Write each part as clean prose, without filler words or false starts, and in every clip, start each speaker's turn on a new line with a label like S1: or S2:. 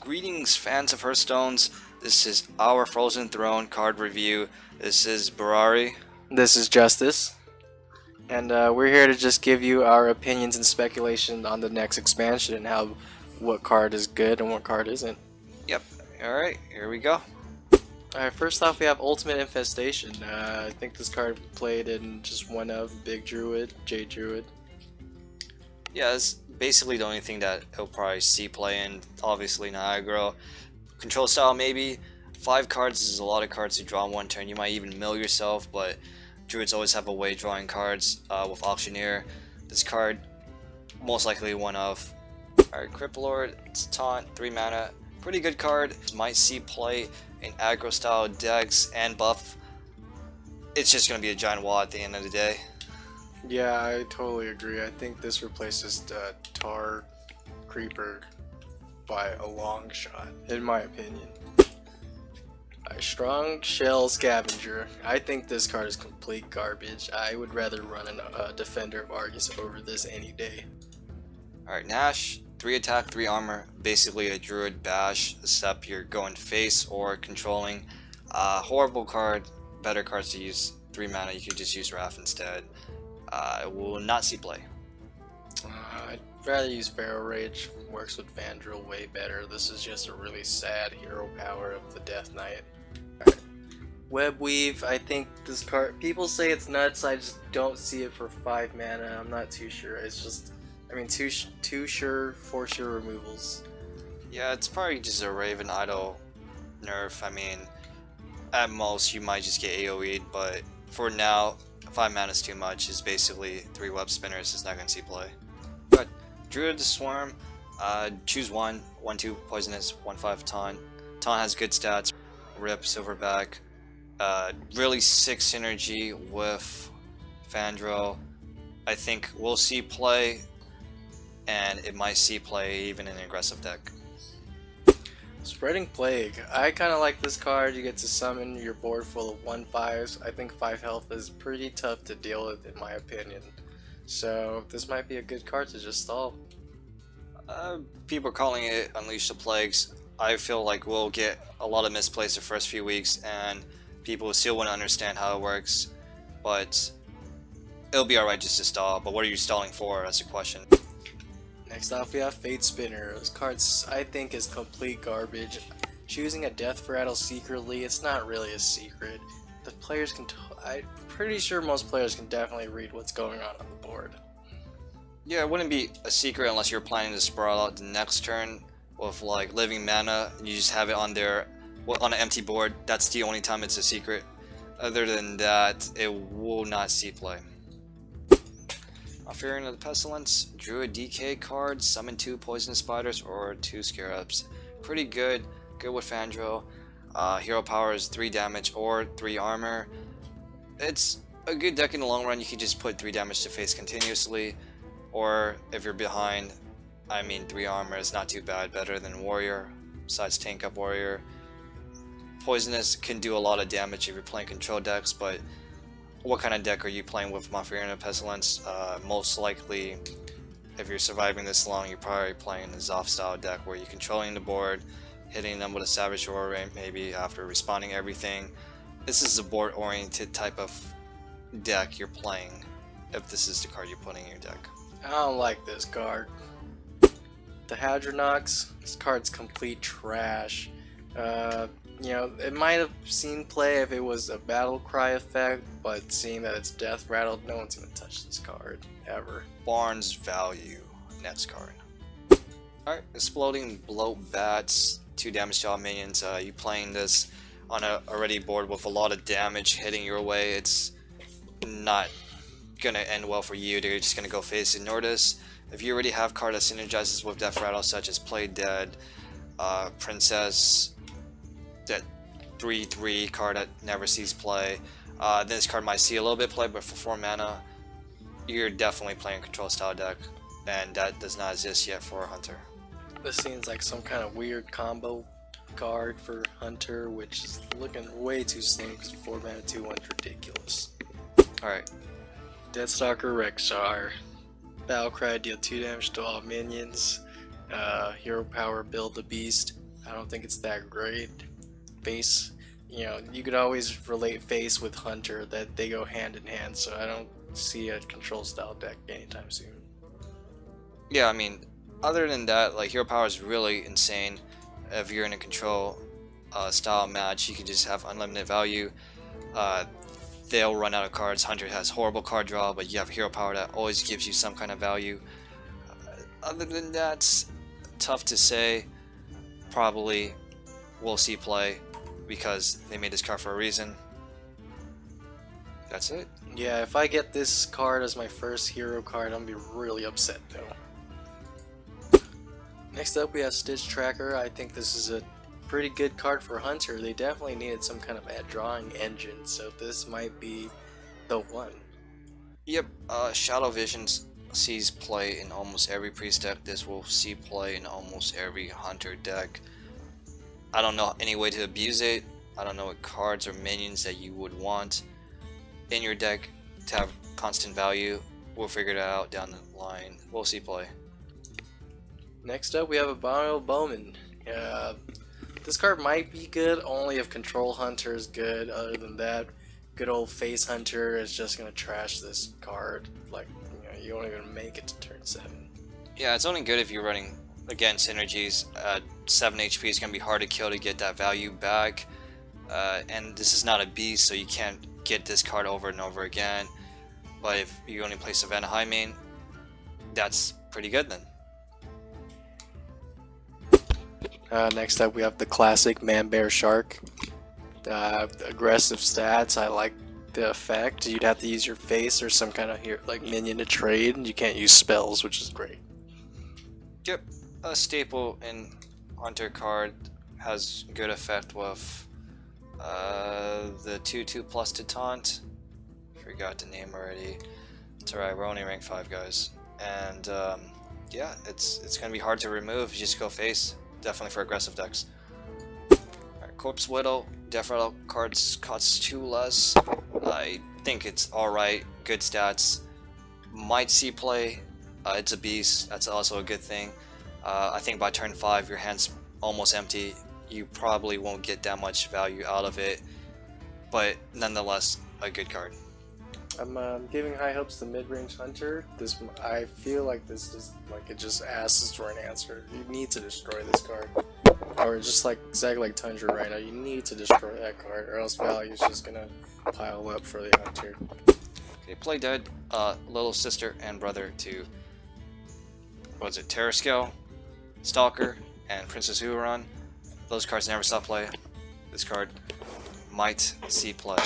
S1: Greetings, fans of Hearthstones. This is our Frozen Throne card review. This is Berrari.
S2: This is Justice, and we're here to just give you our opinions and speculation on the next expansion and what card is good and what card isn't.
S1: Yep. Alright, here we go.
S2: Alright, first off we have Ultimate Infestation. I think this card played in just one of Big Druid, Jade Druid.
S1: Yeah, it's basically the only thing that he'll probably see play in. Obviously not aggro. Control style maybe. 5 cards is a lot of cards to draw in one turn. You might even mill yourself, but Druids always have a way of drawing cards with Auctioneer. This card, most likely one of. Alright, Crypt Lord, it's taunt, 3 mana. Pretty good card. Might see play in aggro style decks and buff. It's just going to be a giant wall at the end of the day.
S2: Yeah, I totally agree. I think this replaces the Tar Creeper by a long shot, in my opinion. A Strong Shell Scavenger. I think this card is complete garbage. I would rather run a Defender of Argus over this any day.
S1: Alright, Nash, 3 attack, 3 armor. Basically a Druid bash, except you're going face or controlling. Horrible card. Better cards to use. 3 mana, you could just use Wrath instead. It will not see play.
S2: I'd rather use Pharaoh Rage. Works with Vandrel way better. This is just a really sad hero power of the Death Knight. Right. Web Weave. I think this card. People say it's nuts. I just don't see it for 5 mana. I'm not too sure. It's just, I mean, two sure, 4 sure removals.
S1: Yeah, it's probably just a Raven Idol nerf. I mean, at most you might just get AoE'd, but for now, 5 mana is too much. It's basically 3 web spinners. It's not going to see play. But Druid Swarm, choose 1, 1/2 poisonous, 1/5 taunt. Taunt has good stats. Rip, Silverback. Really sick synergy with Fandro. I think we'll see play, and it might see play even in an aggressive deck.
S2: Spreading Plague. I kind of like this card. You get to summon your board full of 1/5s. I think 5 health is pretty tough to deal with in my opinion. So this might be a good card to just stall.
S1: People are calling it Unleash the Plagues. I feel like we'll get a lot of misplays the first few weeks and people still won't understand how it works. But it'll be alright just to stall. But what are you stalling for? That's the question.
S2: Next off we have Fate Spinner. This card I think is complete garbage. Choosing a Death Rattle secretly, it's not really a secret. The players can I'm pretty sure most players can definitely read what's going on the board.
S1: Yeah, it wouldn't be a secret unless you're planning to sprawl out the next turn with like living mana. You just have it on there on an empty board. That's the only time it's a secret. Other than that, it will not see play. Fearing of the Pestilence, Druid DK card, summon 2 Poisonous Spiders or 2 Scarabs. Pretty good, good with Fandro. Hero power is 3 damage or 3 armor. It's a good deck in the long run. You can just put 3 damage to face continuously, or if you're behind, I mean 3 armor is not too bad, better than Warrior, besides Tank Up Warrior. Poisonous can do a lot of damage if you're playing control decks, but what kind of deck are you playing with Fearing of Pestilence? Most likely, if you're surviving this long, you're probably playing a Zoth style deck where you're controlling the board, hitting them with a Savage Roar maybe after responding everything. This is a board oriented type of deck you're playing if this is the card you're putting in your deck.
S2: I don't like this card. The Hadronox. This card's complete trash. You know, it might have seen play if it was a Battle Cry effect, but seeing that it's Death Rattled, no one's gonna touch this card, ever.
S1: Barnes Value, next card. Alright, Exploding Bloat Bats, 2 damage to all minions. You playing this on a already board with a lot of damage hitting your way, it's not gonna end well for you. They're just gonna go face. Ignore this. If you already have card that synergizes with Death Rattle, such as Play Dead, Princess, that 3/3 card that never sees play, this card might see a little bit play, but for 4 mana, you're definitely playing a control style deck, and that does not exist yet for a Hunter.
S2: This seems like some kind of weird combo card for Hunter, which is looking way too slim because 4 mana 2/1's ridiculous.
S1: Alright.
S2: Deathstalker Rexar. Battlecry, deal 2 damage to all minions. Hero power, build the beast. I don't think it's that great. Face, you know, you could always relate face with hunter, that they go hand in hand, so I don't see a control style deck anytime soon.
S1: Yeah, I mean, other than that, like hero power is really insane. If you're in a control style match, you can just have unlimited value. They'll run out of cards. Hunter has horrible card draw, but you have hero power that always gives you some kind of value. Other than that, tough to say. Probably we'll see play because they made this card for a reason. That's it.
S2: Yeah, if I get this card as my first hero card, I'm gonna be really upset though. Next up we have Stitch Tracker. I think this is a pretty good card for Hunter. They definitely needed some kind of a drawing engine, so this might be the one.
S1: Yep, Shadow Visions sees play in almost every priest deck. This will see play in almost every Hunter deck. I don't know any way to abuse it. I don't know what cards or minions that you would want in your deck to have constant value. We'll figure it out down the line. We'll see play.
S2: Next up we have Abominable Bowman. This card might be good only if Control Hunter is good. Other than that, good old Face Hunter is just gonna trash this card. Like, you know, you won't even make it to turn 7.
S1: Yeah, it's only good if you're running, again, synergies. 7 HP is gonna be hard to kill to get that value back. And this is not a beast, so you can't get this card over and over again. But if you only play Savannah High main, that's pretty good then.
S2: Next up we have the classic Man Bear Shark. Aggressive stats, I like the effect. You'd have to use your face or some kind of like minion to trade. You can't use spells, which is great.
S1: Yep, a staple in Hunter card has good effect with the 2/2+ to taunt. Forgot the name already. It's alright, we're only rank 5 guys. And yeah, it's gonna be hard to remove. You just go face. Definitely for aggressive decks. Alright, Corpse Widow. Death Rattle cards costs 2 less. I think it's alright. Good stats. Might see play. It's a beast. That's also a good thing. I think by turn 5 your hand's almost empty. You probably won't get that much value out of it. But nonetheless, a good card.
S2: I'm giving high hopes to mid-range Hunter. I feel like this is like it just asks for an answer. You need to destroy this card, or just like exactly like Tundra right now. You need to destroy that card, or else value is just gonna pile up for the Hunter.
S1: Okay, play dead. Little sister and brother to what's it? Terror Scale, Stalker, and Princess Huron. Those cards never stop play. This card might see play.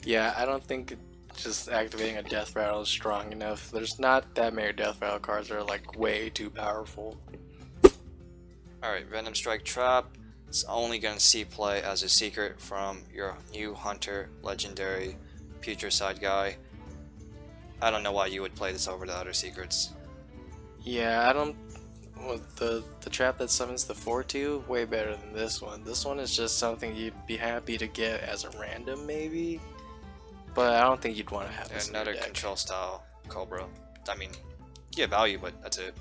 S2: Yeah, I don't think just activating a Death Rattle is strong enough. There's not that many Death Rattle cards that are like way too powerful.
S1: Alright, Venom Strike Trap. It's only going to see play as a secret from your new Hunter Legendary Future Side guy. I don't know why you would play this over the other secrets.
S2: Yeah, I don't. With the trap that summons the 4/2, way better than this one. This one is just something you'd be happy to get as a random maybe. But I don't think you'd want to have this.
S1: Another control style Cobra. I mean, you get value, but that's it.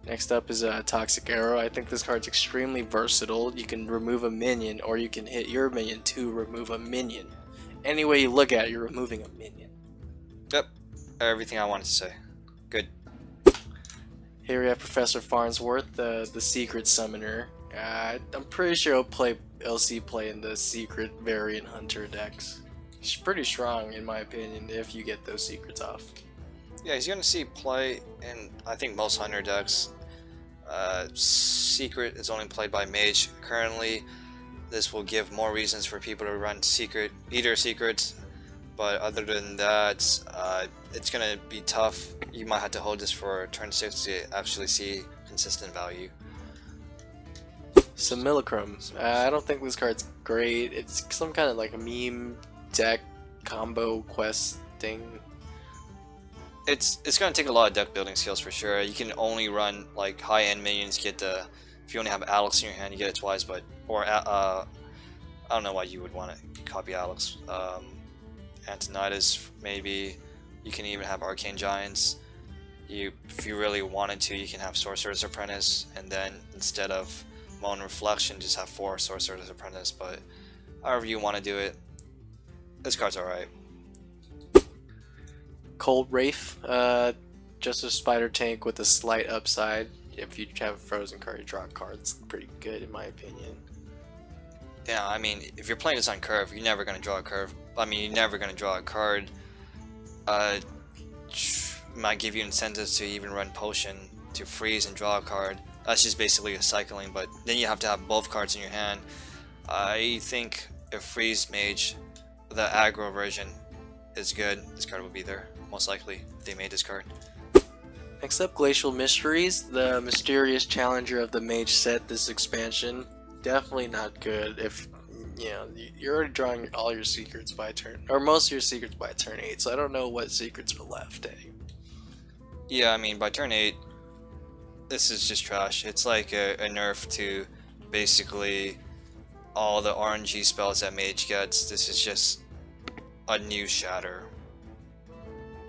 S2: Next up is a Toxic Arrow. I think this card's extremely versatile. You can remove a minion, or you can hit your minion to remove a minion. Any way you look at it, you're removing a minion.
S1: Yep, everything I wanted to say. Good.
S2: Here we have Professor Farnsworth, the secret summoner. I'm pretty sure he'll see play in the secret variant Hunter decks. He's pretty strong in my opinion if you get those secrets off.
S1: Yeah, he's gonna see play in I think most Hunter decks. Secret is only played by Mage currently. This will give more reasons for people to run either secrets, but other than that, it's gonna be tough. You might have to hold this for turn 6 to actually see consistent value.
S2: Simulacrum. I don't think this card's great. It's some kind of like a meme deck combo quest thing.
S1: It's gonna take a lot of deck building skills for sure. You can only run like high-end minions. If you only have Alex in your hand, you get it twice. I don't know why you would want to copy Alex. Antonidas maybe. You can even have Arcane Giants. If you really wanted to, you can have Sorcerer's Apprentice, and then instead of Moan Reflection, just have 4 Sorcerer's Apprentice, but however you want to do it, this card's alright.
S2: Cold Wraith, just a spider tank with a slight upside. If you have a frozen card, you draw a card. It's pretty good in my opinion.
S1: Yeah, I mean, if you're playing this on curve, you're never going to draw a curve. I mean, you're never going to draw a card. Might give you incentives to even run Potion to freeze and draw a card. That's just basically a cycling, but then you have to have both cards in your hand. I think if Freeze Mage, the aggro version, is good, this card will be there, most likely, if they made this card.
S2: Next up, Glacial Mysteries, the mysterious challenger of the mage set this expansion. Definitely not good if, you know, you're already drawing all your secrets by turn, or most of your secrets by turn 8, so I don't know what secrets are left, eh?
S1: Yeah, I mean, by turn 8, this is just trash. It's like a nerf to basically all the RNG spells that Mage gets. This is just a new Shatter.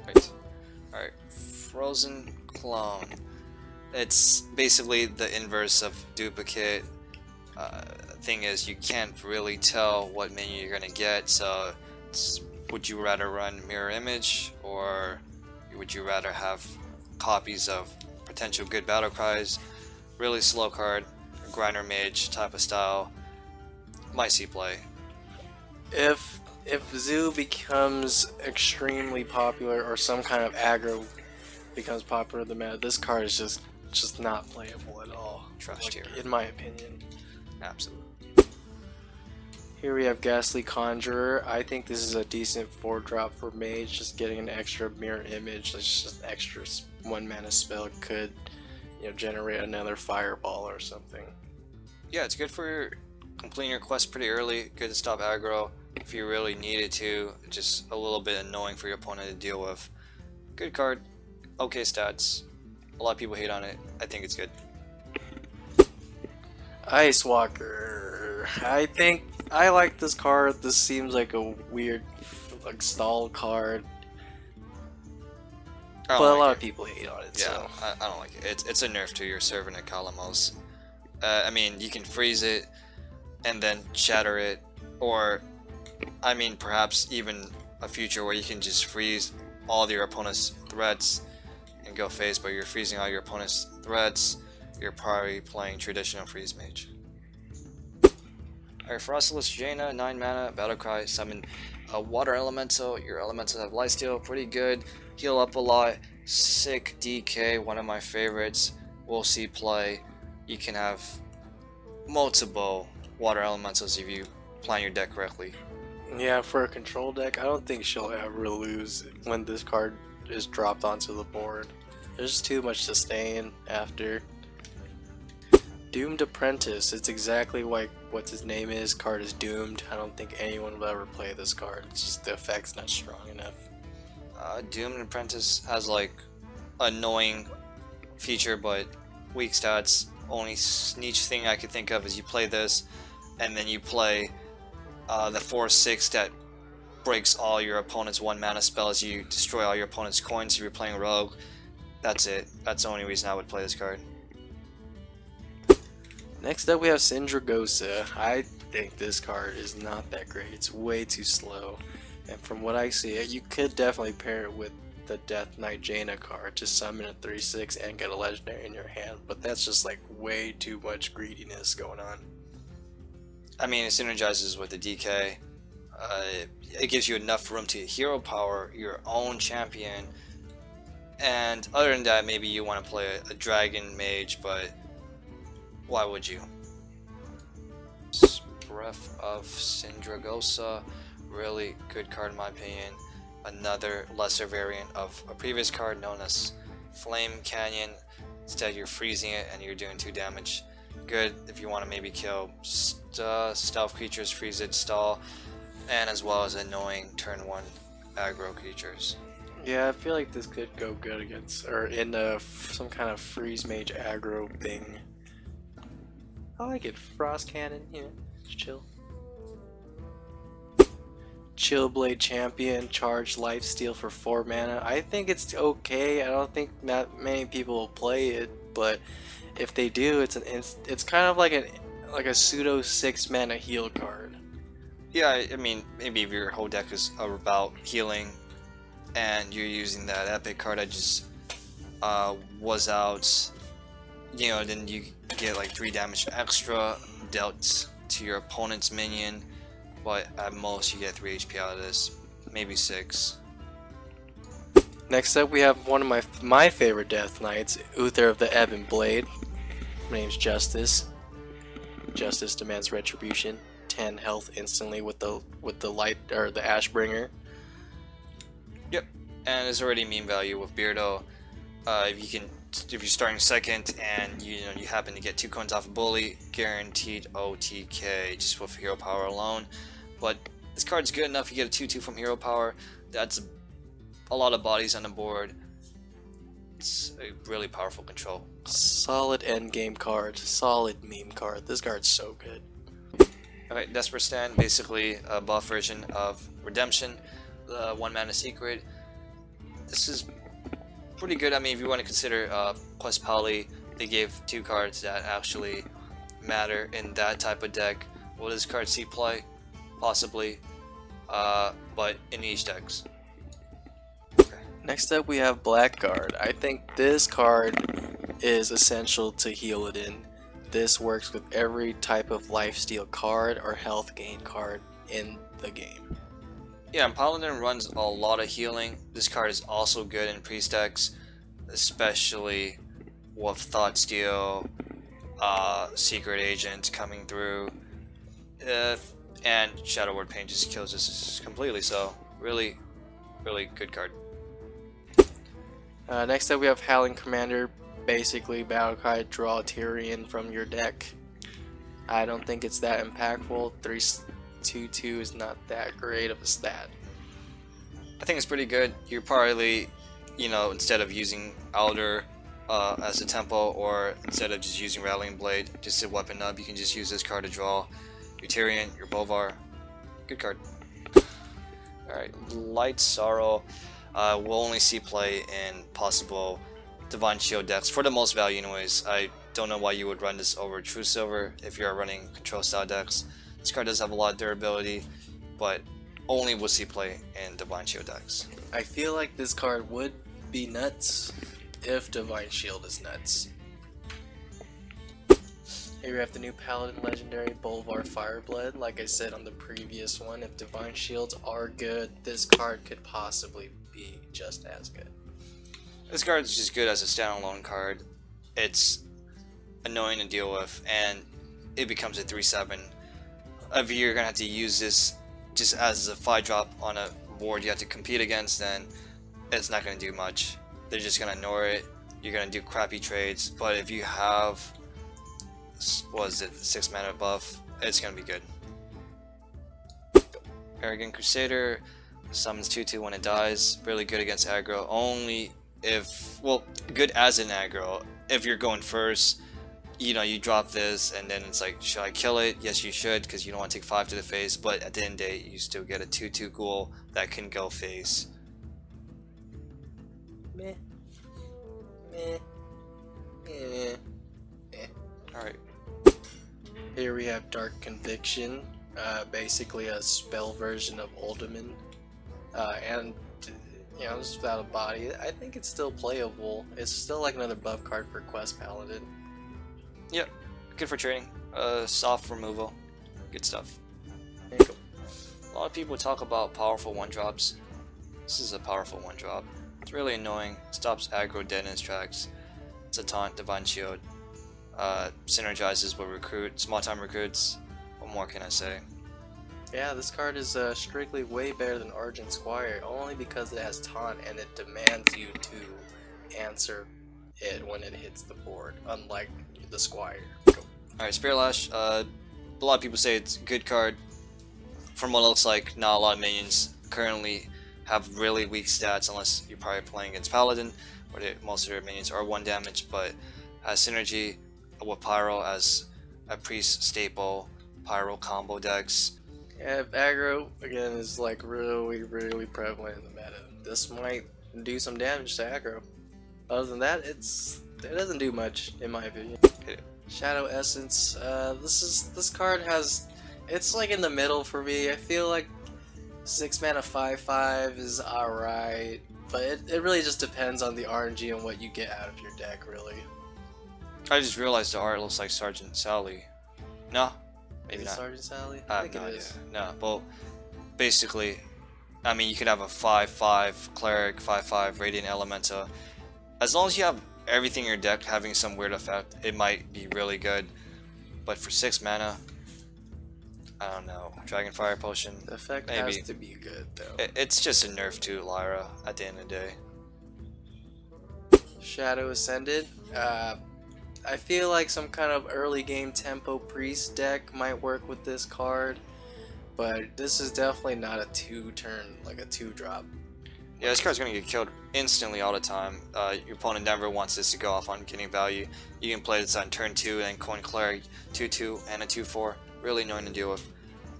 S1: Right. Alright, Frozen Clone. It's basically the inverse of Duplicate. Thing is, you can't really tell what menu you're gonna get, so would you rather run Mirror Image, or would you rather have copies of potential good battle cries? Really slow card, grinder mage type of style. Might see play.
S2: If Zoo becomes extremely popular, or some kind of aggro becomes popular in the meta, this card is just not playable at all.
S1: Trash tier.
S2: In my opinion.
S1: Absolutely.
S2: Here we have Ghastly Conjurer. I think this is a decent 4-drop for Mage, just getting an extra Mirror Image. It's just an extra 1 mana spell could, you know, generate another Fireball or something.
S1: Yeah, it's good for completing your quest pretty early. Good to stop aggro if you really need it to. Just a little bit annoying for your opponent to deal with. Good card. Okay stats. A lot of people hate on it. I think it's good.
S2: Ice Walker. I like this card. This seems like a weird, like, stall card. But a lot of people hate on it.
S1: Yeah,
S2: so.
S1: I don't like it. It's a nerf to your Servant of Kalamos. I mean, you can freeze it and then shatter it, or I mean, perhaps even a future where you can just freeze all of your opponent's threats and go face, but you're freezing all your opponent's threats. You're probably playing traditional Freeze Mage. Alright, Frostless Jaina, 9 mana, Battlecry, summon a Water Elemental. Your Elementals have Lifesteal, pretty good. Heal up a lot. Sick DK, one of my favorites. We'll see play. You can have multiple Water Elementals if you plan your deck correctly.
S2: Yeah, for a control deck, I don't think she'll ever lose when this card is dropped onto the board. There's just too much sustain after. Doomed Apprentice, it's exactly like what his name is. Card is doomed. I don't think anyone will ever play this card. It's just the effect's not strong enough.
S1: Doomed Apprentice has like annoying feature but weak stats. Only niche thing I could think of is you play this and then you play the 4/6 that breaks all your opponent's 1 mana spells. You destroy all your opponent's coins if you're playing Rogue. That's it. That's the only reason I would play this card.
S2: Next up we have Syndragosa. I think this card is not that great. It's way too slow. And from what I see, you could definitely pair it with the Death Knight Jaina card to summon a 3/6 and get a legendary in your hand. But that's just like way too much greediness going on.
S1: I mean, it synergizes with the DK. It gives you enough room to hero power your own champion. And other than that, maybe you want to play a dragon mage, but why would you? Breath of Syndragosa, really good card in my opinion. Another lesser variant of a previous card known as Flame Canyon. Instead you're freezing it and you're doing 2 damage. Good if you want to maybe kill stealth creatures, freeze it, stall, and as well as annoying turn 1 aggro creatures.
S2: Yeah, I feel like this could go good against, or in some kind of freeze mage aggro thing. I like it. Frost Cannon, you know, it's chill. Chillblade Champion, charge lifesteal for 4 mana. I think it's okay. I don't think that many people will play it, but if they do, it's kind of like a pseudo 6-mana heal card.
S1: Yeah, I mean, maybe if your whole deck is about healing and you're using that epic card that just was out, you know, then you get like 3 damage extra dealt to your opponent's minion, but at most you get 3 HP out of this, maybe 6.
S2: Next up, we have one of my favorite Death Knights, Uther of the Ebon Blade. My name's Justice. Justice demands retribution. 10 health instantly with the light or the Ashbringer.
S1: Yep, and there's already meme value with Beardo. If you're starting second and you happen to get 2 coins off a bully, guaranteed OTK just with hero power alone. But this card's good enough. You get a 2/2 from hero power. That's a lot of bodies on the board. It's a really powerful control.
S2: Solid endgame card. Solid meme card. This card's so good.
S1: Alright, Desperate Stand, basically a buff version of Redemption, the 1 mana secret. This is pretty good. I mean, if you want to consider Quest Poly, they gave 2 cards that actually matter in that type of deck. Will this card see play? Possibly, but in each decks.
S2: Next up, we have Blackguard. I think this card is essential to heal it in. This works with every type of lifesteal card or health gain card in the game.
S1: Yeah, and Paladin runs a lot of healing. This card is also good in priest decks, especially with Thoughtsteal, Secret Agent coming through, and Shadow Word Pain just kills us completely. So really, really good card.
S2: Next up, we have Howling Commander. Basically, battle cry, draw Tyrion from your deck. I don't think it's that impactful. 3/2/2 is not that great of a stat.
S1: I think it's pretty good. You're probably, instead of using Alder as a tempo, or instead of just using Rattling Blade just to weapon up, you can just use this card to draw your Tyrion, your Bolvar. Good card. Alright, Light Sorrow will only see play in possible Divine Shield decks for the most value anyways. I don't know why you would run this over True Silver if you're running control style decks. This card does have a lot of durability, but only will see play in Divine Shield decks.
S2: I feel like this card would be nuts if Divine Shield is nuts. Here we have the new Paladin Legendary Bolvar Fireblood. Like I said on the previous one, if Divine Shields are good, this card could possibly be just as good.
S1: This card is just good as a standalone card. It's annoying to deal with, and it becomes a 3/7. If you're gonna have to use this just as a 5-drop on a board you have to compete against, then it's not gonna do much. They're just gonna ignore it. You're gonna do crappy trades. But if you have, what is it, 6 mana buff, it's gonna be good. Arrogant Crusader summons 2/2 when it dies. Really good against aggro. Only if, well, good as an aggro. If you're going first, you drop this and then it's like, should I kill it? Yes, you should, because you don't want to take 5 to the face, but at the end of the day, you still get a 2/2 ghoul that can go face.
S2: Meh. Meh. Meh. Meh.
S1: Alright.
S2: Here we have Dark Conviction, basically a spell version of Uldaman, and just without a body. I think it's still playable. It's still like another buff card for Quest Paladin.
S1: Yep, good for trading. Soft removal, good stuff.
S2: There you go.
S1: A lot of people talk about powerful 1-drops. This is a powerful 1-drop. It's really annoying. Stops aggro dead in its tracks. It's a taunt, Divine Shield. Synergizes with small time recruits. What more can I say?
S2: Yeah, this card is strictly way better than Argent Squire, only because it has taunt and it demands you to answer it when it hits the board, unlike the Squire.
S1: Alright, Spirit Lash. A lot of people say it's a good card. From what it looks like, not a lot of minions currently have really weak stats, unless you're probably playing against Paladin, where most of their minions are 1 damage, but has synergy with Pyro as a priest staple, Pyro combo decks.
S2: Yeah, aggro, again, is like really, really prevalent in the meta. This might do some damage to aggro. Other than that, it doesn't do much, in my opinion. Shadow Essence. This card has, it's like in the middle for me. I feel like 6 mana 5/5 is alright, but it really just depends on the RNG and what you get out of your deck, really.
S1: I just realized the art looks like Sergeant Sally. No, maybe not.
S2: Sergeant Sally?
S1: I
S2: I
S1: have
S2: think
S1: no
S2: it
S1: idea.
S2: is.
S1: No, well, basically, I mean, you could have a 5/5 cleric, 5/5 radiant elemental. As long as you have everything in your deck having some weird effect, it might be really good. But for 6 mana, I don't know. Dragonfire Potion.
S2: The effect
S1: maybe.
S2: has to be good, though.
S1: It's just a nerf to Lyra at the end of the day.
S2: Shadow Ascended. I feel like some kind of early game tempo priest deck might work with this card, but this is definitely not a 2-turn, like a 2-drop.
S1: Yeah, this card's gonna get killed instantly all the time. Your opponent never wants this to go off on getting value. You can play this on turn 2 and then Coin Cleric 2/2 and a 2/4. Really annoying to deal with.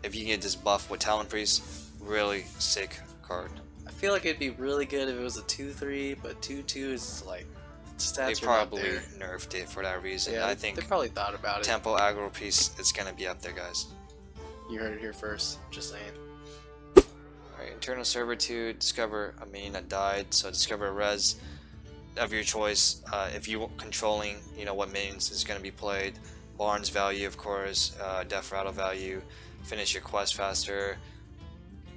S1: If you get this buff with Talon Priest, really sick card.
S2: I feel like it'd be really good if it was a 2/3, but 2/2 is like
S1: They
S2: stats are not
S1: probably
S2: there.
S1: nerfed it for that reason.
S2: Yeah,
S1: I
S2: they
S1: think
S2: probably thought about it.
S1: Tempo Aggro Priest is gonna be up there, guys.
S2: You heard it here first. Just saying.
S1: Alright, Internal Servitude, discover a minion that died, so discover a res of your choice. If you're controlling, you know, what minions is going to be played. Barnes value, of course, Death Rattle value, finish your quest faster.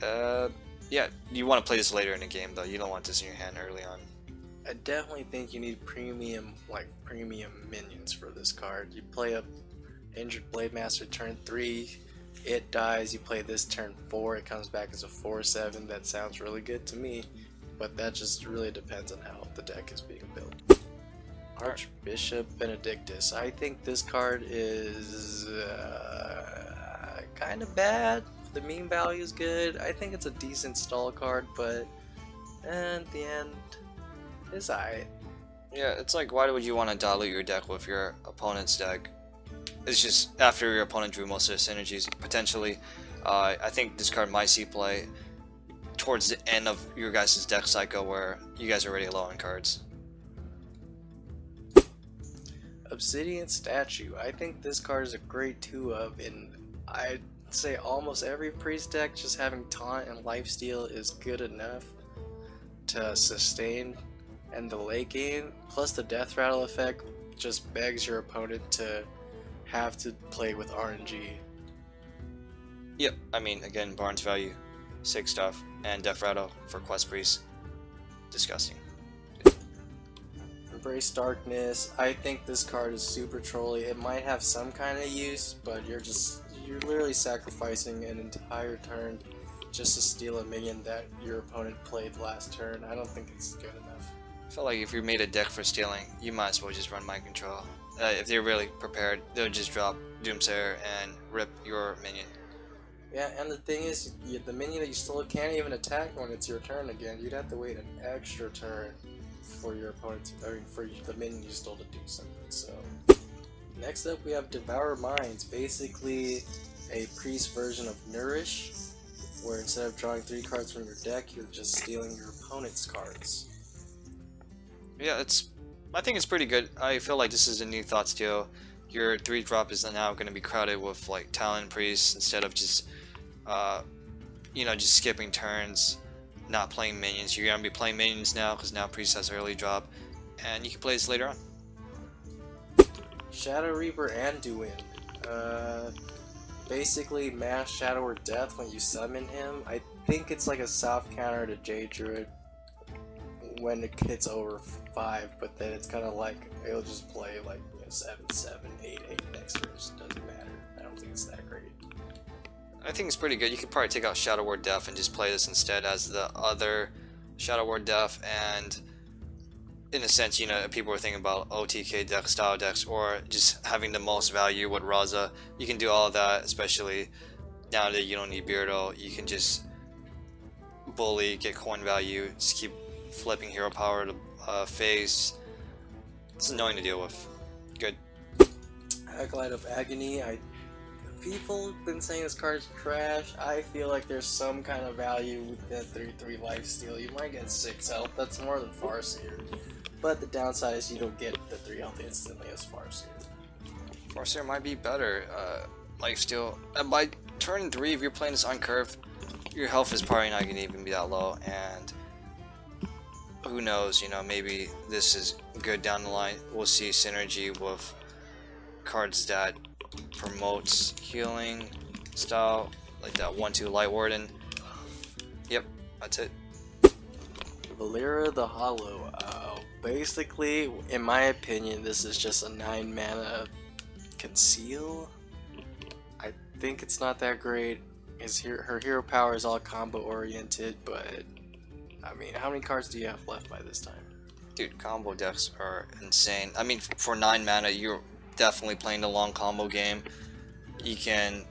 S1: Yeah, you want to play this later in the game though, you don't want this in your hand early on.
S2: I definitely think you need premium minions for this card. You play up Injured Blade Master turn 3, it dies, you play this turn 4, it comes back as a 4/7. That sounds really good to me, but that just really depends on how the deck is being built. Archbishop Benedictus. I think this card is kind of bad. The meme value is good. I think it's a decent stall card, but at the end, it's alright.
S1: Yeah, it's like, why would you want to dilute your deck with your opponent's deck? It's just after your opponent drew most of the synergies, potentially. I think this card might see play towards the end of your guys' deck cycle where you guys are already low on cards.
S2: Obsidian Statue. I think this card is a great 2-of in, I'd say, almost every priest deck. Just having taunt and lifesteal is good enough to sustain and the late game, plus the death rattle effect just begs your opponent to have to play with RNG.
S1: Yep, I mean, again, Barnes value, sick stuff, and Death Rattle for Quest Priest. Disgusting.
S2: Embrace Darkness. I think this card is super trolly. It might have some kind of use, but you're literally sacrificing an entire turn just to steal a minion that your opponent played last turn. I don't think it's good enough.
S1: I feel like if you made a deck for stealing, you might as well just run Mind Control. If they're really prepared, they'll just drop Doomsayer and rip your minion.
S2: Yeah, and the thing is, the minion that you stole can't even attack when it's your turn again. You'd have to wait an extra turn for your opponent for the minion you stole to do something. So, next up we have Devour Minds, basically a priest version of Nourish, where instead of drawing 3 cards from your deck, you're just stealing your opponent's cards.
S1: Yeah, I think it's pretty good. I feel like this is a new thought steal. Your 3-drop is now going to be crowded with like Talon Priests instead of just just skipping turns, not playing minions. You're going to be playing minions now because now Priest has early drop, and you can play this later on.
S2: Shadow Reaper Anduin. Basically mass Shadow or Death when you summon him. I think it's like a soft counter to Jade Druid when it hits over 5, but then it's kind of like it'll just play like 7/7, 8/8 next turn. It just doesn't matter. I don't think it's that great.
S1: I think it's pretty good. You could probably take out Shadow Ward Death and just play this instead as the other Shadow Ward Death, and in a sense, people were thinking about OTK deck style decks or just having the most value with Raza. You can do all of that, especially now that you don't need Beardo. You can just bully, get coin value, just keep flipping hero power to phase. It's annoying to deal with. Good.
S2: Acolyte of Agony. People have been saying this card's trash. I feel like there's some kind of value with that 3/3 lifesteal. You might get 6 health. That's more than Farseer. But the downside is you don't get the 3 health instantly as Farseer.
S1: Corsair might be better. Lifesteal. By turn 3, if you're playing this on curve, your health is probably not going to even be that low, and who knows, you know, maybe this is good down the line. We'll see synergy with cards that promotes healing style, like that 1/2 Light Warden. Yep, that's it.
S2: Valera the Hollow. Basically, in my opinion, this is just a 9 mana conceal. I think it's not that great. Her hero power is all combo oriented, but I mean, how many cards do you have left by this time?
S1: Dude, combo decks are insane. I mean, for 9 mana, you're definitely playing the long combo game. You can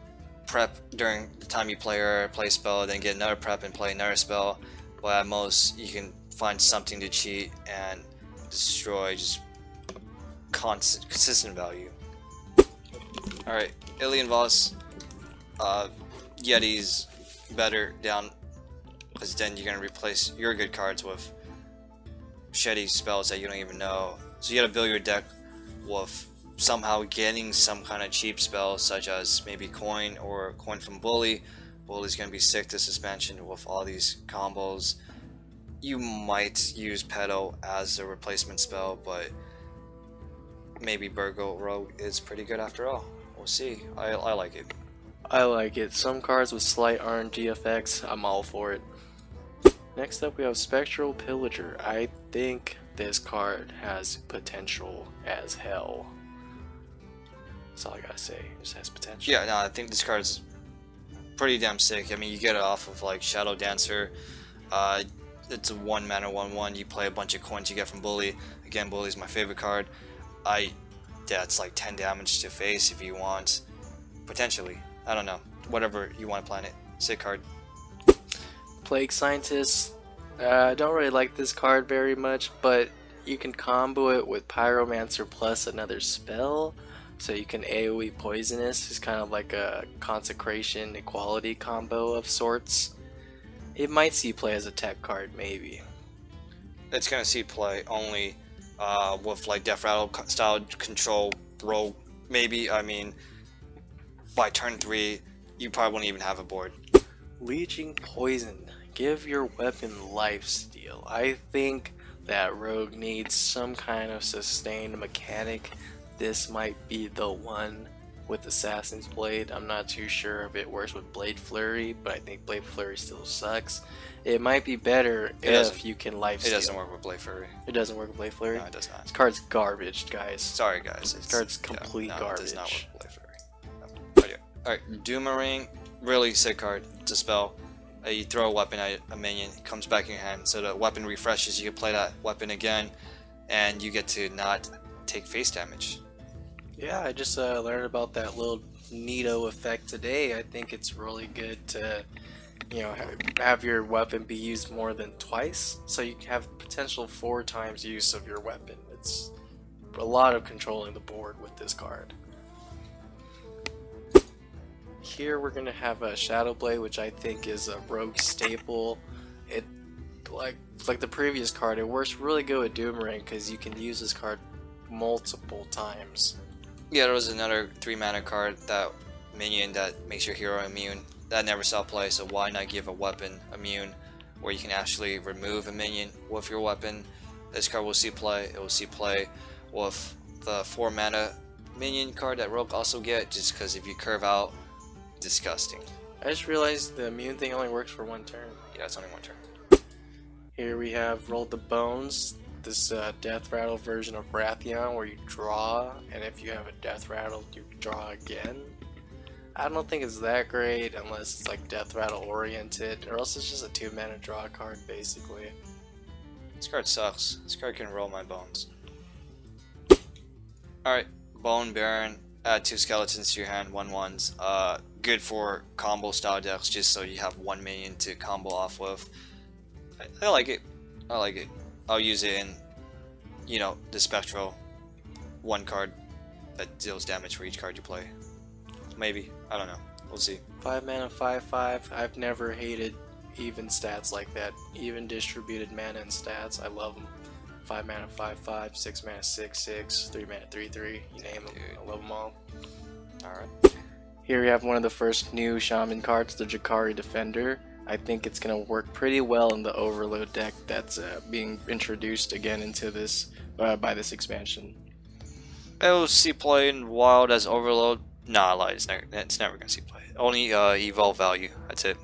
S1: prep during the time you play spell, then get another prep and play another spell. But at most, you can find something to cheat and destroy just consistent value. Alright, Alien Voss. Yeti's better down, because then you're going to replace your good cards with shitty spells that you don't even know. So you got to build your deck with somehow getting some kind of cheap spell, such as maybe Coin or Coin from Bully. Bully's going to be sick this expansion with all these combos. You might use Pedo as a replacement spell, but maybe Burgo Rogue is pretty good after all. We'll see. I like it.
S2: I like it. Some cards with slight RNG effects, I'm all for it. Next up we have Spectral Pillager. I think this card has potential as hell. That's all I gotta say. It just has potential.
S1: Yeah, no, I think this card's pretty damn sick. I mean, you get it off of like Shadow Dancer. It's a 1 mana 1/1. You play a bunch of coins you get from Bully. Again, Bully's my favorite card. That's like 10 damage to face if you want. Potentially. I don't know. Whatever you want to plan it. Sick card.
S2: Plague Scientist. I don't really like this card very much, but you can combo it with Pyromancer plus another spell. So you can AoE Poisonous. It's kind of like a Consecration Equality combo of sorts. It might see play as a tech card, maybe.
S1: It's gonna see play only with like Death Rattle style control rogue. Maybe. I mean, by turn 3, you probably won't even have a board.
S2: Leeching Poison. Give your weapon lifesteal. I think that rogue needs some kind of sustained mechanic. This might be the one with Assassin's Blade. I'm not too sure if it works with Blade Flurry, but I think Blade Flurry still sucks. It might be better if you can lifesteal.
S1: It doesn't work with Blade Flurry.
S2: It doesn't work with Blade Flurry?
S1: No, it does not.
S2: This card's garbage, guys.
S1: Sorry, guys.
S2: This card's complete garbage.
S1: It does not work with Blade Flurry. No. Alright, Doomerang. Really sick card. It's a spell. You throw a weapon at a minion, it comes back in your hand. So the weapon refreshes, you can play that weapon again, and you get to not take face damage.
S2: Yeah, I just learned about that little neato effect today. I think it's really good to, you know, have your weapon be used more than twice, so you have potential 4 times use of your weapon. It's a lot of controlling the board with this card. Here we're gonna have a Shadow Blade, which I think is a rogue staple. It like the previous card, it works really good with Doomerang because you can use this card multiple times.
S1: Yeah, there was another 3 mana card, that minion that makes your hero immune. That never saw play, so why not give a weapon immune where you can actually remove a minion with your weapon? This card will see play. It will see play with the 4 mana minion card that Rogue also get, just because if you curve out, disgusting.
S2: I just realized the immune thing only works for 1 turn.
S1: Yeah, it's only 1 turn.
S2: Here we have Roll the Bones, this Death Rattle version of Wrathion where you draw, and if you have a Death Rattle, you draw again. I don't think it's that great unless it's like Death Rattle oriented, or else it's just a 2 mana draw card basically.
S1: This card sucks. This card can roll my bones. Alright, Bone Baron. Add 2 skeletons to your hand, 1/1s. Good for combo style decks, just so you have 1 minion to combo off with. I like it. I like it. I'll use it in, you know, the Spectral 1 card that deals damage for each card you play. Maybe. I don't know. We'll see.
S2: 5 mana, 5/5. I've never hated even stats like that. Even distributed mana and stats. I love them. 5 mana 5/5, 6 mana 6/6, 3 mana 3/3. You name them, I love them all.
S1: Alright.
S2: Here we have one of the first new Shaman cards, the Jakari Defender. I think it's going to work pretty well in the Overload deck that's being introduced again into this by this expansion.
S1: It'll see play in Wild as Overload. Nah, I lied. It's never gonna see play. Only evolve value. That's it.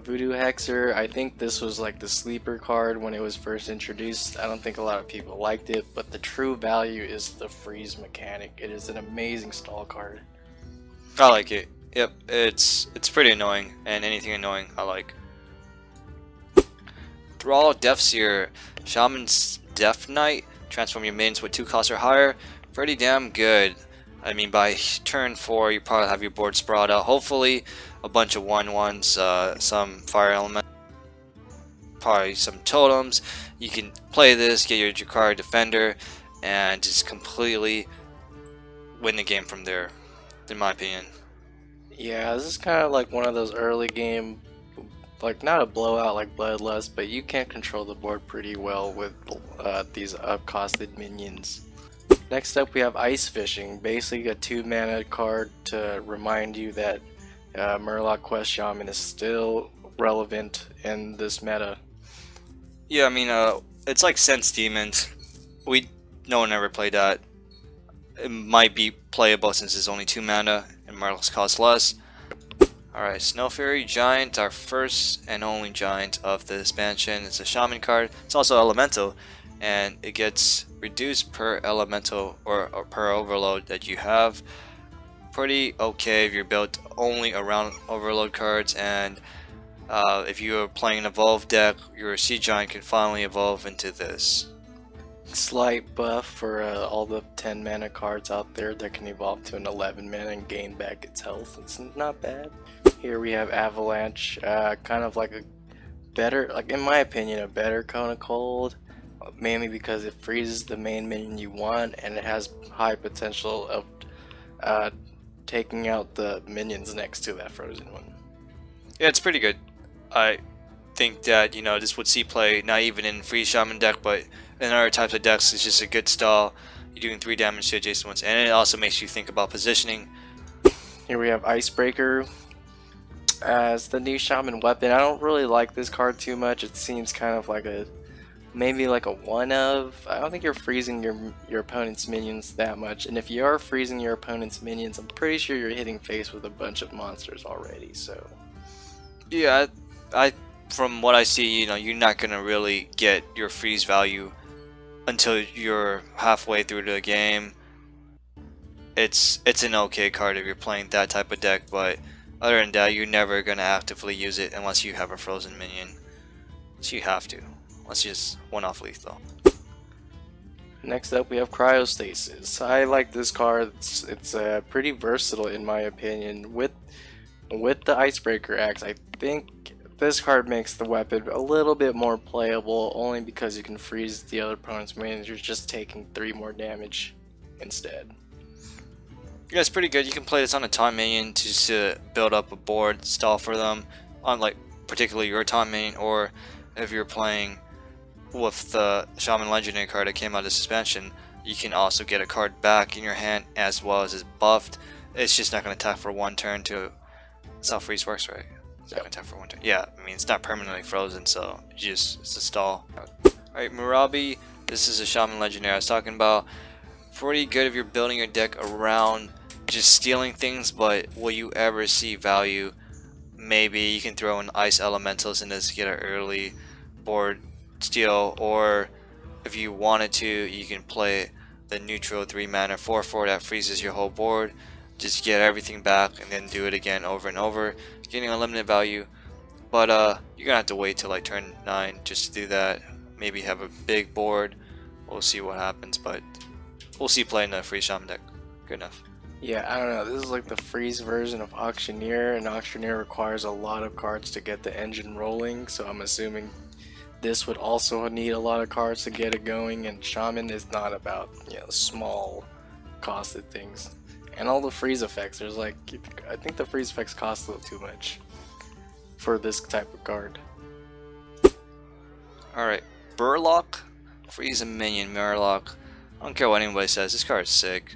S2: Voodoo Hexer, I think this was like the sleeper card when it was first introduced. I don't think a lot of people liked it, but the true value is the freeze mechanic. It is an amazing stall card.
S1: I like it. Yep, it's pretty annoying, and anything annoying I like. Thrall Deathseer, Shaman's Death Knight. Transform your minions with 2 costs or higher. Pretty damn good. I mean, by turn 4, you probably have your board sprawled out. Hopefully, a bunch of 1/1s, some fire element, probably some totems. You can play this, get your Jakari Defender, and just completely win the game from there, in my opinion.
S2: Yeah, this is kind of like one of those early game, like not a blowout like Bloodlust, but you can control the board pretty well with these up-costed minions. Next up we have Ice Fishing, basically a 2 mana card to remind you that Murloc Quest Shaman is still relevant in this meta.
S1: Yeah, I mean, it's like Sense Demons. No one ever played that. It might be playable since it's only 2 mana and Murlocs cost less. Alright, Snow Fairy Giant, our first and only giant of the expansion. It's a Shaman card. It's also Elemental, and it gets reduced per Elemental or per Overload that you have. Pretty okay if you're built only around Overload cards, and if you're playing an Evolve deck, your Sea Giant can finally evolve into this.
S2: Slight buff for all the 10 mana cards out there that can evolve to an 11 mana and gain back its health. It's not bad. Here we have Avalanche, kind of like a better, like in my opinion, a better Cone of Cold, mainly because it freezes the main minion you want and it has high potential of taking out the minions next to that frozen one.
S1: Yeah, it's pretty good. I think that, you know, this would see play not even in free Shaman deck, but in other types of decks. It's just a good stall. You're doing 3 damage to adjacent ones, and it also makes you think about positioning.
S2: Here we have Icebreaker as the new Shaman weapon. I don't really like this card too much. It seems kind of like maybe like a one of. I don't think you're freezing your opponent's minions that much, and if you are freezing your opponent's minions, I'm pretty sure you're hitting face with a bunch of monsters already. So
S1: yeah, I from what I see, you know, you're not gonna really get your freeze value until you're halfway through the game. It's an okay card if you're playing that type of deck, but other than that, you're never gonna actively use it unless you have a frozen minion. So you have to, unless you just one-off lethal.
S2: next up we have Cryostasis. I like this card. It's pretty versatile in my opinion. With the Icebreaker Axe, I think this card makes the weapon a little bit more playable, only because you can freeze the other opponent's minions. You're just taking 3 more damage instead.
S1: Yeah, it's pretty good. You can play this on a time minion to just build up a board stall for them, on like particularly your time minion, or if you're playing with the Shaman Legendary card that came out of this expansion, you can also get a card back in your hand as well as it's buffed. It's just not going to attack for 1 turn to. That's how freeze works, right? It's not going to attack for 1 turn. Yeah, I mean, it's not permanently frozen, so it's a stall. Alright, Murabi. This is a Shaman Legendary I was talking about. Pretty good if you're building your deck around just stealing things, but will you ever see value? Maybe you can throw in Ice Elementals and just get an early board steal, or if you wanted to, you can play the neutral 3 mana 4/4 that freezes your whole board. Just get everything back and then do it again over and over, getting unlimited value. But you're gonna have to wait till like turn 9 just to do that. Maybe have a big board. We'll see what happens, but we'll see play in the free Shaman deck. Good enough.
S2: Yeah, I don't know. This is like the freeze version of Auctioneer, and Auctioneer requires a lot of cards to get the engine rolling, so I'm assuming this would also need a lot of cards to get it going, and Shaman is not about, you know, small costed things. And all the freeze effects, there's like, I think the freeze effects cost a little too much for this type of card.
S1: Alright, Burlock, freeze a minion. Murloc. I don't care what anybody says. This card is sick.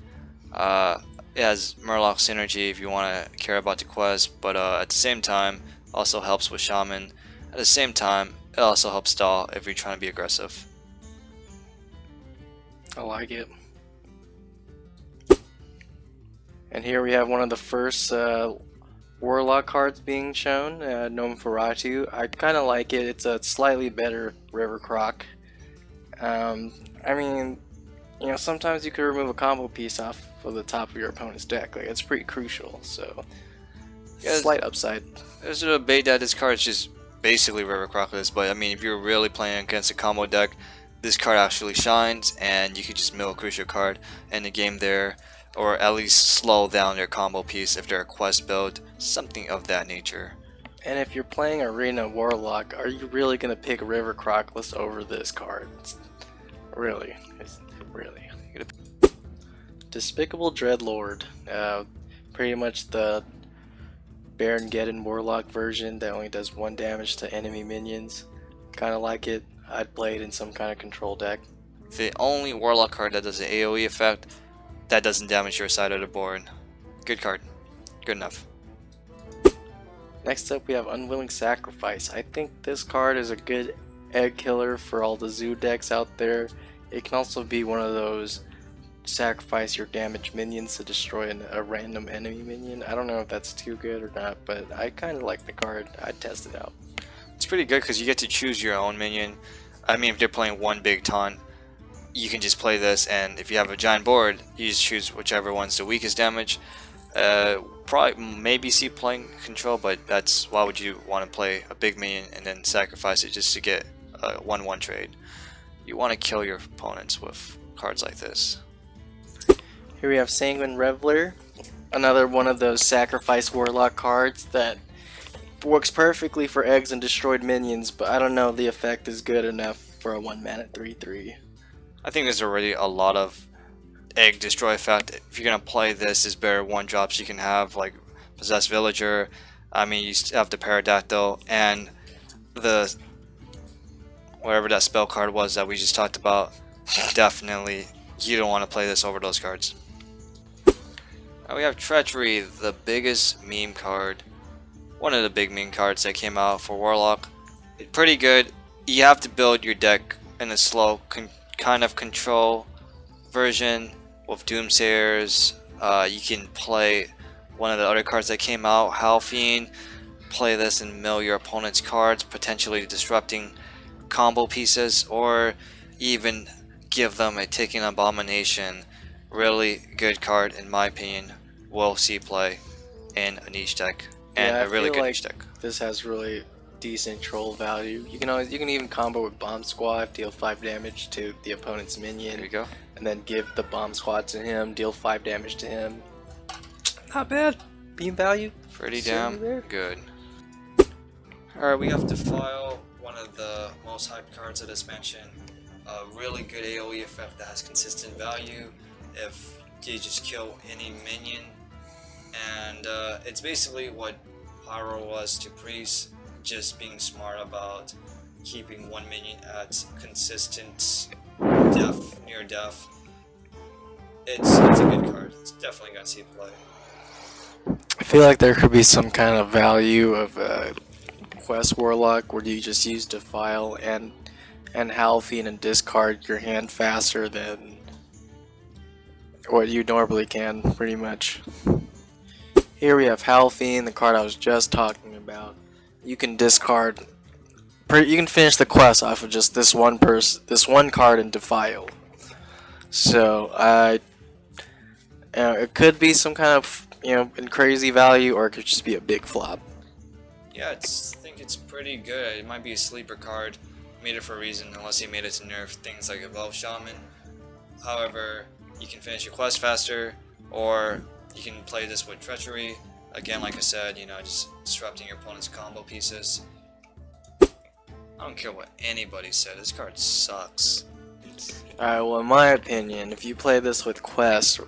S1: It has Murloc synergy if you want to care about the quest, but at the same time, also helps with Shaman. At the same time, it also helps stall if you're trying to be aggressive.
S2: I like it. And here we have one of the first Warlock cards being shown, Gnome Ferratu. I kind of like it. It's a slightly better River Croc. I mean, you know, sometimes you could remove a combo piece off of the top of your opponent's deck. Like, it's pretty crucial. So,
S1: Yeah,
S2: slight upside.
S1: There's a debate that this card is just basically River Crocodile, but I mean, if you're really playing against a combo deck, this card actually shines, and you could just mill a crucial card in the game there, or at least slow down their combo piece if they're a quest build, something of that nature.
S2: And if you're playing Arena Warlock, are you really gonna pick River Crocodile over this card? Really? Really? Despicable Dreadlord. Pretty much the Baron Geddon Warlock version that only does 1 damage to enemy minions. Kinda like it. I'd play it in some kind of control deck.
S1: The only Warlock card that does an AoE effect that doesn't damage your side of the board. Good card. Good enough.
S2: Next up we have Unwilling Sacrifice. I think this card is a good egg killer for all the zoo decks out there. It can also be one of those sacrifice your damaged minions to destroy a random enemy minion. I don't know if that's too good or not, but I kind of like the card. I'd test it out.
S1: It's pretty good because you get to choose your own minion. I mean, if they're playing one big taunt, you can just play this, and if you have a giant board, you just choose whichever one's the weakest damage. Probably maybe see playing control, but that's why would you want to play a big minion and then sacrifice it just to get a 1-1 trade? You want to kill your opponents with cards like this.
S2: Here we have Sanguine Reveler, another one of those sacrifice warlock cards that works perfectly for eggs and destroyed minions, but I don't know if the effect is good enough for a 1-mana 3/3.
S1: I think there's already a lot of egg destroy effect. If you're gonna play this, is better 1-drops you can have, like Possessed Villager. I mean, you have the Pterodactyl and the whatever that spell card was that we just talked about. Definitely, you don't want to play this over those cards. Now we have Treachery, the biggest meme card. One of the big meme cards that came out for Warlock. It's pretty good. You have to build your deck in a slow kind of control version with Doomsayers. You can play one of the other cards that came out, Halfiend. Play this and mill your opponent's cards, potentially disrupting combo pieces, or even give them a Ticking Abomination. Really good card in my opinion. Will see play in a niche deck, and
S2: Yeah,
S1: a really good
S2: like
S1: niche deck.
S2: this has really decent troll value. You can even combo with Bomb Squad, deal 5 damage to the opponent's minion.
S1: There you go.
S2: And then give the Bomb Squad to him, deal 5 damage to him. Not bad. Beam value.
S1: Pretty
S2: See
S1: damn
S2: there?
S1: good. Alright, we have to file one of the most hyped cards of this mansion. A really good AoE effect that has consistent value if you just kill any minion. And it's basically what Pyro was to Priest, just being smart about keeping one minion at consistent death, near death. It's a good card. It's definitely gonna see play.
S2: I feel like there could be some kind of value of Quest Warlock where you just use Defile and Halfiend and discard your hand faster than what you normally can, pretty much. Here we have Halfiend, the card I was just talking about. You can discard. You can finish the quest off of just this one card in Defile. So it could be some kind of in crazy value, or it could just be a big flop.
S1: Yeah, I think it's pretty good. It might be a sleeper card. Made it for a reason, unless he made it to nerf things like Evolve Shaman. However, you can finish your quest faster, or you can play this with Treachery. Again, like I said, just disrupting your opponent's combo pieces. I don't care what anybody said, this card sucks.
S2: Alright, well in my opinion, if you play this with Quest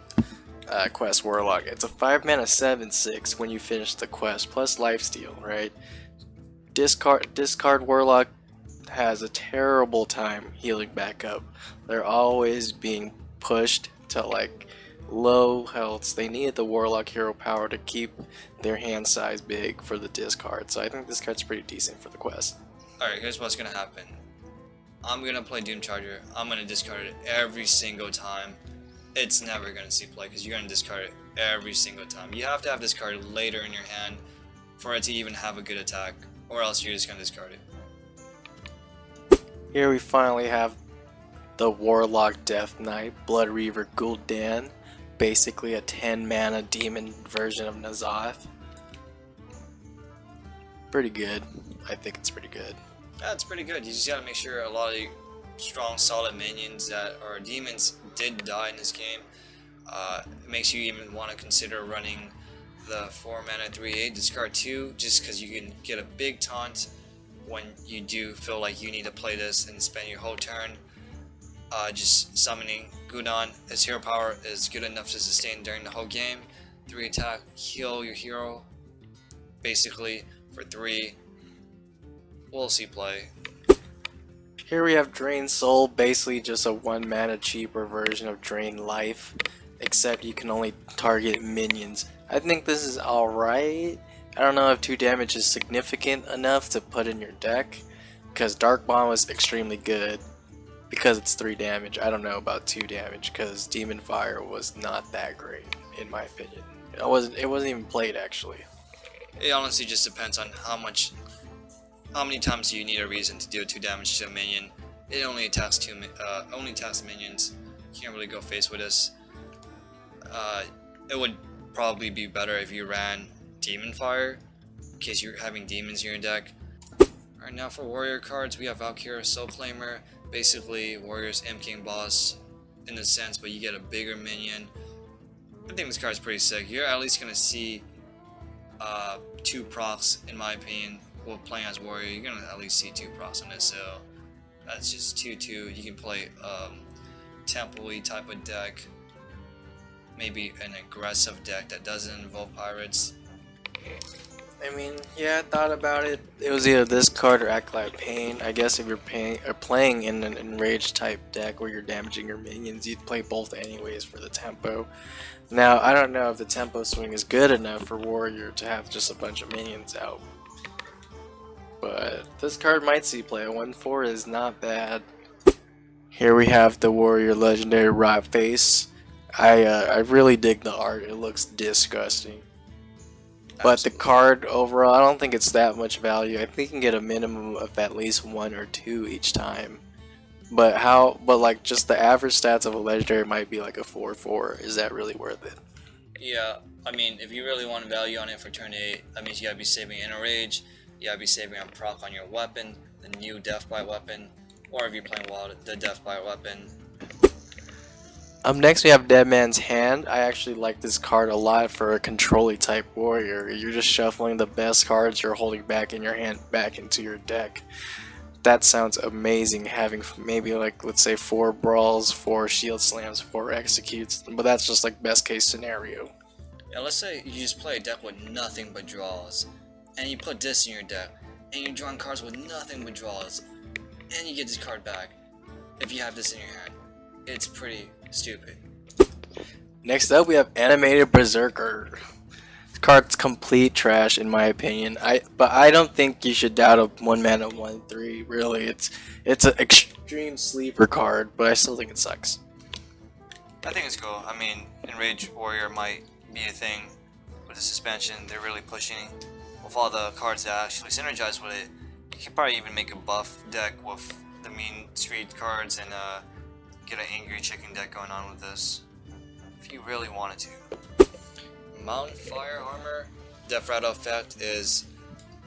S2: Warlock, it's a 5-mana 7/6 when you finish the quest, plus lifesteal, right? Discard Warlock, has a terrible time healing back up. They're always being pushed to like low healths. They need the Warlock hero power to keep their hand size big for the discard. So I think this card's pretty decent for the quest.
S1: Alright, here's what's gonna happen. I'm gonna play Doom Charger. I'm gonna discard it every single time. It's never gonna see play because you're gonna discard it every single time. You have to have this card later in your hand for it to even have a good attack, or else you're just gonna discard it.
S2: Here we finally have the Warlock Death Knight, Blood Reaver Gul'dan, basically a 10 mana demon version of N'Zoth. Pretty good. I think it's pretty good.
S1: That's pretty good. You just gotta make sure a lot of the strong, solid minions that are demons did die in this game. It makes you even want to consider running the 4 mana 3/8 discard 2, just because you can get a big taunt when you do feel like you need to play this and spend your whole turn just summoning Gul'dan. His hero power is good enough to sustain during the whole game. 3 attack, heal your hero basically for 3. We'll see play.
S2: Here we have Drain Soul, basically just a 1 mana cheaper version of Drain Life, except you can only target minions. I think this is alright. I don't know if 2 damage is significant enough to put in your deck, because Dark Bomb was extremely good because it's 3 damage. I don't know about 2 damage because Demon Fire was not that great in my opinion. It wasn't even played actually.
S1: It honestly just depends on how many times you need a reason to deal 2 damage to a minion. It only attacks minions. You can't really go face with this. It would probably be better if you ran Demon Fire in case you're having demons in your deck. Alright, now for warrior cards, we have Valkyria Soulflamer. Basically, warrior's M-King boss in a sense, but you get a bigger minion. I think this card is pretty sick. You're at least gonna see 2 procs in my opinion. Well, playing as warrior, you're gonna at least see 2 procs on this, so that's just 2/2. You can play temple-y type of deck, maybe an aggressive deck that doesn't involve pirates.
S2: I mean, yeah, I thought about it. It was either this card or Acolyte Pain. I guess if you're playing in an enraged type deck where you're damaging your minions, you'd play both anyways for the tempo. Now, I don't know if the tempo swing is good enough for Warrior to have just a bunch of minions out. But this card might see play. 1/4 is not bad. Here we have the Warrior Legendary Rot Face. I really dig the art. It looks disgusting. But the card overall, I don't think it's that much value. I think you can get a minimum of at least 1 or 2 each time. But like just the average stats of a legendary might be like a 4/4. Is that really worth it?
S1: Yeah, I mean, if you really want value on it for turn 8, that means you gotta be saving Inner Rage, you gotta be saving on proc on your weapon, the new Death by weapon, or if you're playing Wild, the Death by weapon.
S2: Next we have Dead Man's Hand. I actually like this card a lot for a control-y type warrior. You're just shuffling the best cards you're holding back in your hand back into your deck. That sounds amazing, having maybe like, let's say 4 Brawls, 4 Shield Slams, 4 Executes, but that's just like best case scenario.
S1: Yeah, let's say you just play a deck with nothing but draws, and you put this in your deck, and you're drawing cards with nothing but draws, and you get this card back. If you have this in your hand, it's pretty stupid.
S2: Next up we have Animated Berserker. This card's complete trash in my opinion. But I don't think you should doubt a 1 mana 1/3. Really, it's an extreme sleeper card, but I still think it sucks.
S1: I think it's cool. I mean, Enraged Warrior might be a thing with the suspension. They're really pushing with all the cards that actually synergize with it. You could probably even make a buff deck with the mean street cards and get an angry chicken deck going on with this, if you really wanted to. Mountain Fire Armor, Death Rattle effect is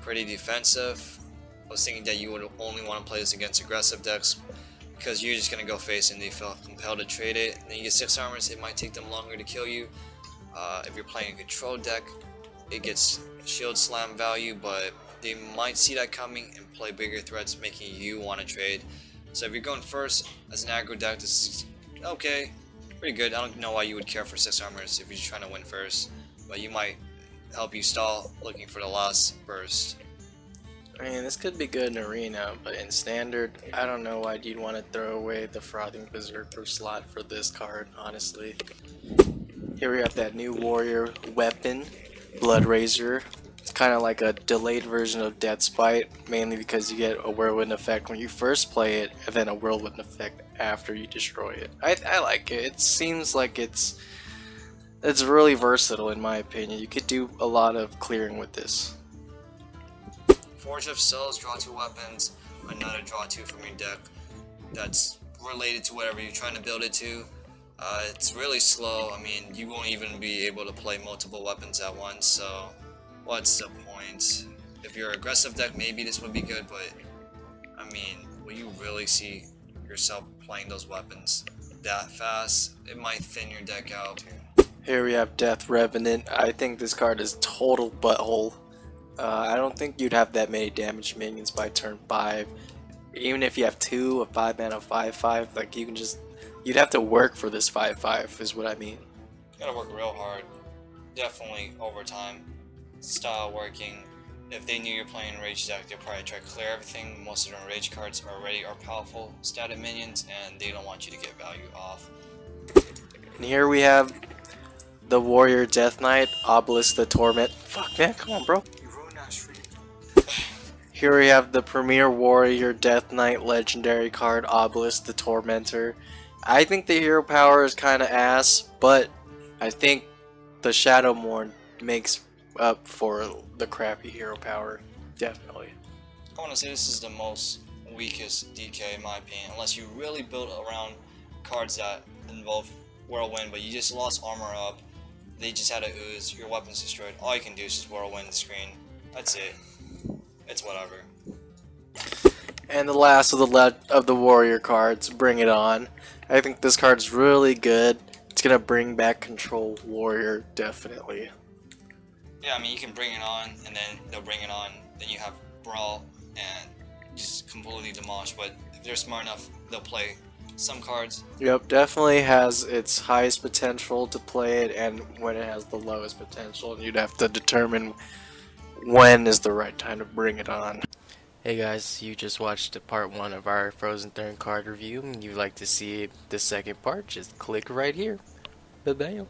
S1: pretty defensive. I was thinking that you would only want to play this against aggressive decks because you're just going to go face and they feel compelled to trade it. And then you get 6 armors, it might take them longer to kill you. If you're playing a control deck, it gets shield slam value, but they might see that coming and play bigger threats, making you want to trade. So if you're going first as an aggro deck, this is okay, pretty good. I don't know why you would care for 6 armors if you're just trying to win first, but you might help you stall looking for the last burst.
S2: I mean, this could be good in Arena, but in Standard, I don't know why you'd want to throw away the Frothing Berserker slot for this card, honestly. Here we have that new warrior weapon, Blood Razor. It's kind of like a delayed version of Death Spite, mainly because you get a whirlwind effect when you first play it, and then a whirlwind effect after you destroy it. I like it. It seems like it's really versatile in my opinion. You could do a lot of clearing with this.
S1: Forge of Cells, draw 2 weapons, another draw 2 from your deck. That's related to whatever you're trying to build it to. It's really slow. I mean, you won't even be able to play multiple weapons at once, so what's the point? If you're an aggressive deck, maybe this would be good, but I mean, will you really see yourself playing those weapons that fast? It might thin your deck out.
S2: Here we have Death Revenant. I think this card is total butthole. I don't think you'd have that many damage minions by turn 5. Even if you have 2, a 5 mana 5/5, like you can just, you'd have to work for this 5/5 is what I mean.
S1: You gotta work real hard. Definitely overtime. Style working. If they knew you're playing Rage deck, they'd probably try to clear everything. Most of their Rage cards already are powerful static minions, and they don't want you to get value off.
S2: And here we have the Warrior Death Knight, Obelisk the Torment. Fuck man, come on bro.
S1: You ruined that streak.
S2: Here we have the Premier Warrior Death Knight legendary card, Obelisk the Tormentor. I think the hero power is kind of ass, but I think the Shadowmourne makes up for the crappy hero power, definitely.
S1: I want to say this is the most weakest DK in my opinion, unless you really build around cards that involve Whirlwind, but you just lost armor up, they just had a ooze, your weapon's destroyed, all you can do is just Whirlwind the screen. That's it. It's whatever.
S2: And the last of the warrior cards, Bring It On. I think this card's really good. It's gonna bring back Control Warrior, definitely.
S1: Yeah, I mean, you can bring it on, and then they'll bring it on, then you have Brawl, and just completely demolish, but if they're smart enough, they'll play some cards.
S2: Yep, definitely has its highest potential to play it, and when it has the lowest potential, and you'd have to determine when is the right time to bring it on. Hey guys, you just watched part 1 of our Frozen Throne card review, and you'd like to see the second part, just click right here. Bye-bye.